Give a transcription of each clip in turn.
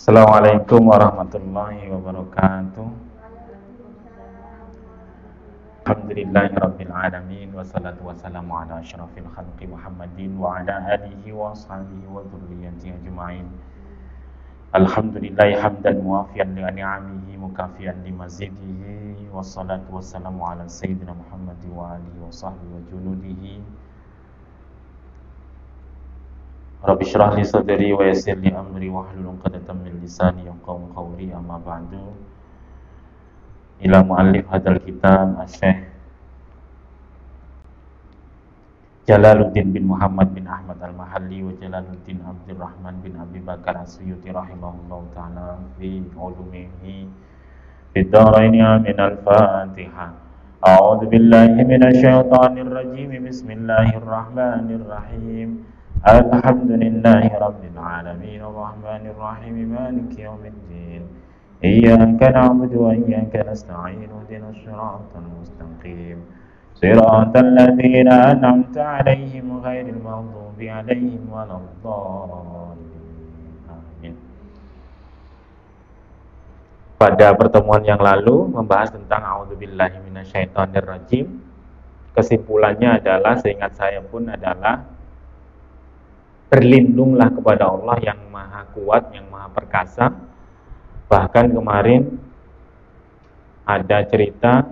Assalamualaikum warahmatullahi wabarakatuh. Alhamdulillahirabbil alamin wassalatu wassalamu ala asyrafil khalqi Muhammadin wa ala alihi wa sahbihi wa dzurriyyatihi ajmain. Alhamdulillah hamdan muwafiyan li ni'amihi mukafiyan li mazidihi wassalatu wassalamu ala sayyidina Muhammad wa alihi wa sahbihi wa junudihi. Rabbi shrah li sadri wa yassir li amri wahlul 'uqdatam min lisani yafqahu qawli, amma ba'du. Ila muallif hadzal kitab Asy-Syaikh Jalaluddin bin Muhammad bin Ahmad Al-Mahalli wa Jalaluddin Abdurrahman bin Abi Bakar As-Suyuti rahimahullahu ta'ala fi ulumihi fid dharaini amin. Al-Fatihah. A'udzu billahi minasy syaithanir rajim. Bismillahirrahmanirrahim. Alhamdulillahi rabbil alamin arrahmanir rahim maliki yaumiddin. Iyyaka na'budu wa iyyaka nasta'in ihdinas siratal mustaqim siratal ladzina an'amta 'alaihim ghairil maghdubi 'alaihim waladdallin. Amin. Pada pertemuan yang lalu membahas tentang a'udzubillahi minasyaitonir rajim. Kesimpulannya adalah, seingat saya pun adalah, berlindunglah kepada Allah yang maha kuat, yang maha perkasa. Bahkan kemarin ada cerita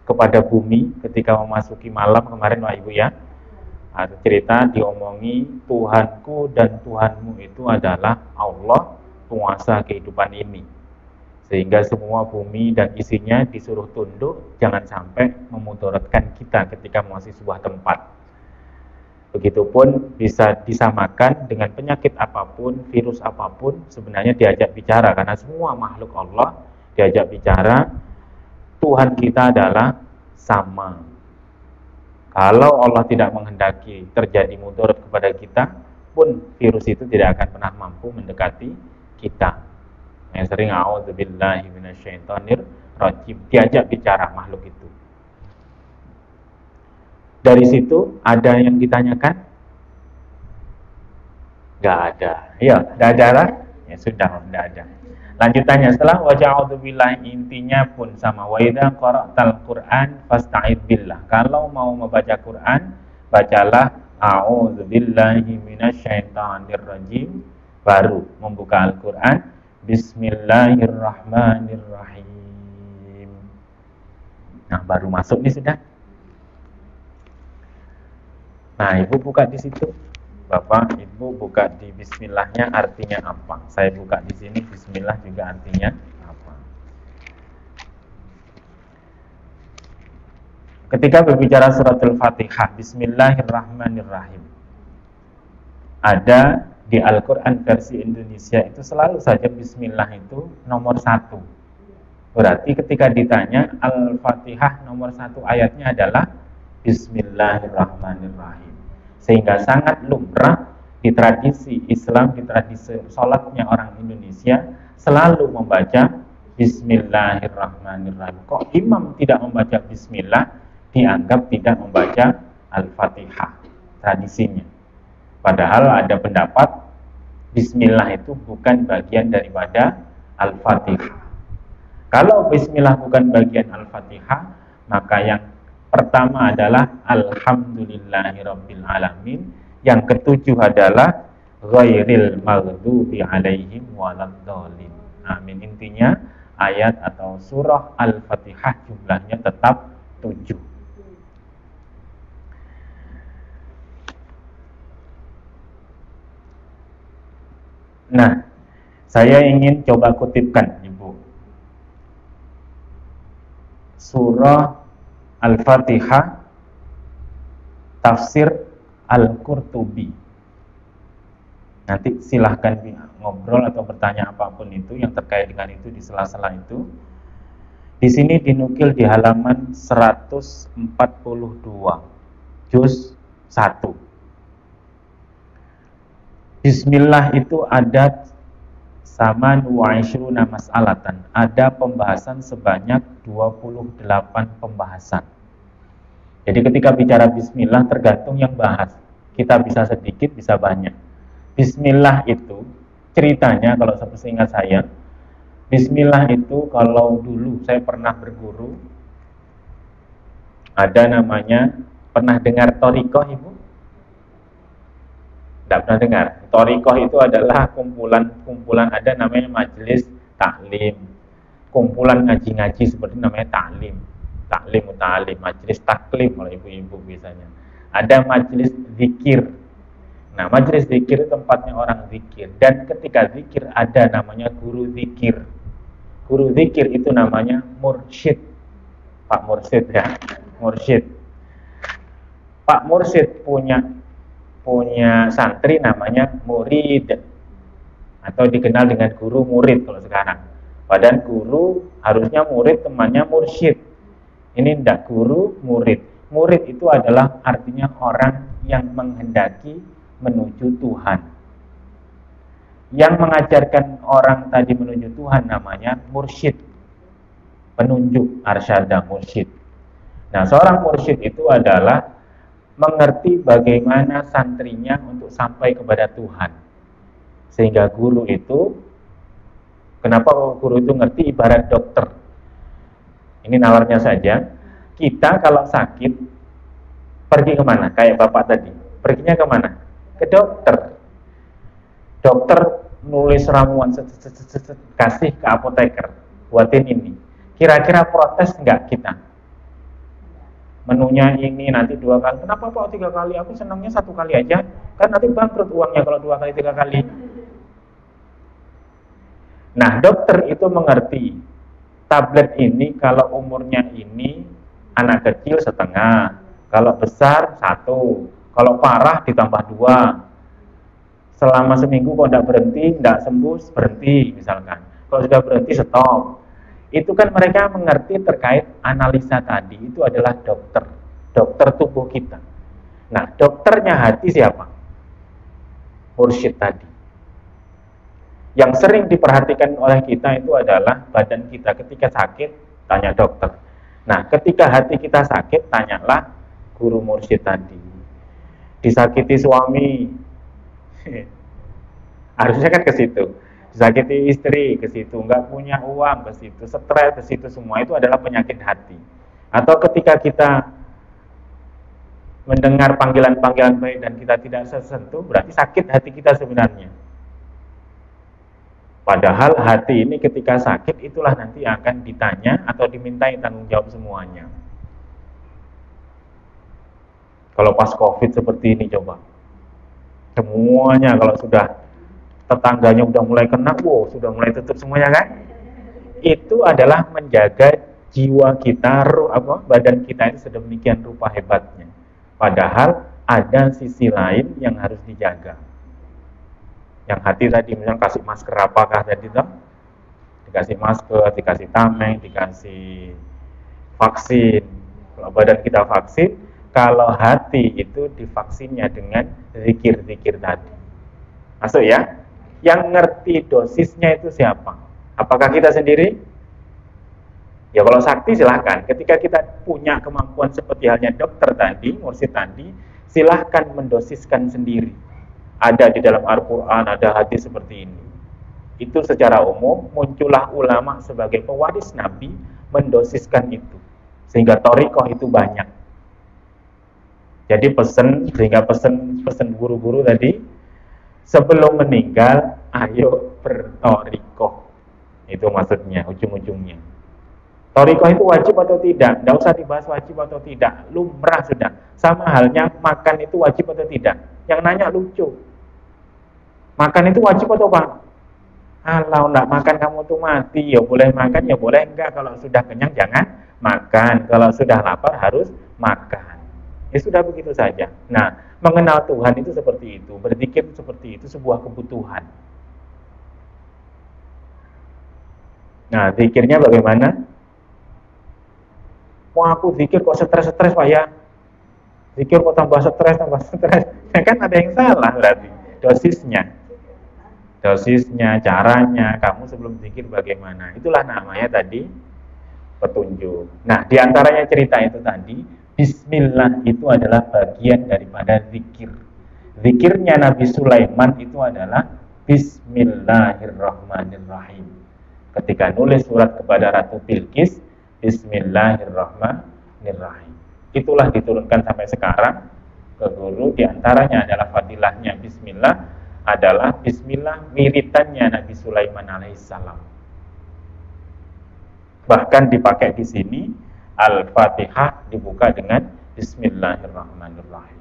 kepada bumi ketika memasuki malam kemarin, Pak Ibu ya. Ada cerita diomongi, Tuhanku dan Tuhanmu itu adalah Allah, penguasa kehidupan ini. Sehingga semua bumi dan isinya disuruh tunduk, jangan sampai memudaratkan kita ketika memasuki sebuah tempat. Begitupun bisa disamakan dengan penyakit apapun, virus apapun, sebenarnya diajak bicara, karena semua makhluk Allah diajak bicara. Tuhan kita adalah sama. Kalau Allah tidak menghendaki terjadi mudarat kepada kita, pun virus itu tidak akan pernah mampu mendekati kita. Yang sering a'udzubillahi minasyaitonir rajim, diajak bicara makhluk itu. Dari situ ada yang ditanyakan? Enggak ada. Iya, enggak ada lah. Ya sudah, enggak ada. Lanjutannya setelah waja'udzubillahi, intinya pun sama. Wa idza qara'tal Qur'an fasta'id billah. Kalau mau membaca Quran, bacalah a'udzubillahi minasyaitonir rajim. Baru membuka Al-Qur'an, bismillahirrahmanirrahim. Nah, baru masuk nih sudah. Nah, Ibu buka di situ. Bapak, Ibu buka di bismillahnya artinya apa? Saya buka di sini, bismillah juga artinya apa? Ketika berbicara surat Al-Fatihah, bismillahirrahmanirrahim, ada di Al-Quran versi Indonesia itu selalu saja bismillah itu nomor 1. Berarti ketika ditanya Al-Fatihah nomor 1 ayatnya adalah bismillahirrahmanirrahim. Sehingga sangat lumrah di tradisi Islam, di tradisi sholatnya orang Indonesia, selalu membaca bismillahirrahmanirrahim. Kok imam tidak membaca bismillah, dianggap tidak membaca Al-Fatihah tradisinya. Padahal ada pendapat bismillah itu bukan bagian daripada Al-Fatihah. Kalau bismillah bukan bagian Al-Fatihah, maka yang pertama adalah alhamdulillahirabbil alamin, yang ketujuh adalah ghairil maghdubi alaihim waladdallin. Amin. Intinya ayat atau surah Al-Fatihah jumlahnya tetap 7. Nah, saya ingin coba kutipkan, Ibu, surah Al-Fatihah tafsir Al-Qurtubi. Nanti silahkan ngobrol atau bertanya apapun itu yang terkait dengan itu di sela-sela itu. Di sini dinukil di halaman 142 juz 1. Bismillah itu ada saman wa ishruna mas'alatan, ada pembahasan sebanyak 28 pembahasan. Jadi ketika bicara bismillah tergantung yang bahas. Kita bisa sedikit, bisa banyak. Bismillah itu ceritanya, kalau seingat saya, Bismillah itu kalau dulu saya pernah berguru, ada namanya, pernah dengar Thariqah Ibu? Tidak pernah dengar. Thariqah itu adalah kumpulan ada namanya majelis taklim, kumpulan ngaji-ngaji seperti namanya taklim, majelis taklim kalau ibu-ibu biasanya. Ada majelis zikir. Nah, majelis zikir itu tempatnya orang zikir, dan ketika zikir ada namanya guru zikir. Guru zikir itu namanya mursyid. Pak Mursyid ya, mursyid. Pak Mursyid punya santri namanya murid, atau dikenal dengan guru murid kalau sekarang. Padahal guru harusnya murid, temannya mursyid. Ini tidak, guru murid. Murid itu adalah artinya orang yang menghendaki menuju Tuhan. Yang mengajarkan orang tadi menuju Tuhan namanya mursyid, penunjuk, arsyada, mursyid. Nah, seorang mursyid itu adalah mengerti bagaimana santrinya untuk sampai kepada Tuhan. Sehingga guru itu, kenapa guru itu ngerti, ibarat dokter. Ini nalarnya saja. Kita kalau sakit pergi kemana? Kayak bapak tadi, perginya kemana? Ke dokter. Dokter nulis ramuan, kasih ke apoteker, buatin ini. Kira-kira protes enggak kita? Menunya ini nanti 2 kali. Kenapa Pak 3 kali? Aku senangnya 1 kali aja. Kan nanti bangkrut uangnya kalau 2 kali 3 kali. Nah, dokter itu mengerti. Tablet ini kalau umurnya ini anak kecil setengah, kalau besar 1, kalau parah ditambah 2. Selama seminggu kok tidak berhenti, tidak sembuh, berhenti misalkan. Kalau sudah berhenti, stop. Itu kan mereka mengerti terkait analisa tadi. Itu adalah dokter tubuh kita. Nah, dokternya hati siapa? Mursyid tadi. Yang sering diperhatikan oleh kita itu adalah badan kita. Ketika sakit, tanya dokter. Nah, ketika hati kita sakit, tanyalah guru mursyid tadi. Disakiti suami, harusnya kan ke situ. Disakiti istri, ke situ. Nggak punya uang, ke situ. Stres, ke situ. Semua itu adalah penyakit hati. Atau ketika kita mendengar panggilan-panggilan baik dan kita tidak tersentuh, berarti sakit hati kita sebenarnya. Padahal hati ini ketika sakit, itulah nanti akan ditanya atau dimintai tanggung jawab semuanya. Kalau pas COVID seperti ini, coba. Semuanya kalau sudah tetangganya udah mulai kena, sudah mulai tutup semuanya kan? Itu adalah menjaga jiwa kita, badan kita itu sedemikian rupa hebatnya. Padahal ada sisi lain yang harus dijaga. Yang hati tadi, misalnya kasih masker apakah tadi toh? Dikasih masker, dikasih tameng, dikasih vaksin. Kalau badan kita vaksin, kalau hati itu divaksinnya dengan zikir-zikir tadi. Masuk ya? Yang ngerti dosisnya itu siapa? Apakah kita sendiri? Ya kalau sakti silahkan. Ketika kita punya kemampuan seperti halnya dokter tadi, mursyid tadi, silahkan mendosiskan sendiri. Ada di dalam Al-Quran, ada hadis seperti ini. Itu secara umum, muncullah ulama sebagai pewaris Nabi mendosiskan itu. Sehingga thariqah itu banyak. Jadi sehingga pesan guru-guru tadi, sebelum meninggal, ayo berthariqah. Itu maksudnya, ujung-ujungnya. Thariqah itu wajib atau tidak? Tidak usah dibahas wajib atau tidak. Lumrah sudah. Sama halnya makan itu wajib atau tidak. Yang nanya lucu. Makan itu wajib atau apa? Kalau enggak makan kamu tuh mati. Ya boleh makan, ya boleh enggak. Kalau sudah kenyang jangan makan. Kalau sudah lapar harus makan. Ya sudah begitu saja. Nah, mengenal Tuhan itu seperti itu. Berzikir seperti itu, sebuah kebutuhan. Nah, zikirnya bagaimana? Wah, aku zikir kok stres-stres Pak ya. Zikir kok tambah stres. Ya kan ada yang salah berarti. Dosisnya, caranya, kamu sebelum zikir bagaimana. Itulah namanya tadi petunjuk. Nah, diantaranya cerita itu tadi, Bismillah itu adalah bagian daripada zikir. Zikirnya Nabi Sulaiman itu adalah Bismillahirrahmanirrahim. Ketika nulis surat kepada Ratu Bilqis, Bismillahirrahmanirrahim. Itulah diturunkan sampai sekarang ke guru. Di antaranya adalah fadilahnya Bismillah, adalah Bismillah wiritannya Nabi Sulaiman alaihissalam. Bahkan dipakai di sini Al-Fatihah dibuka dengan Bismillahirrahmanirrahim.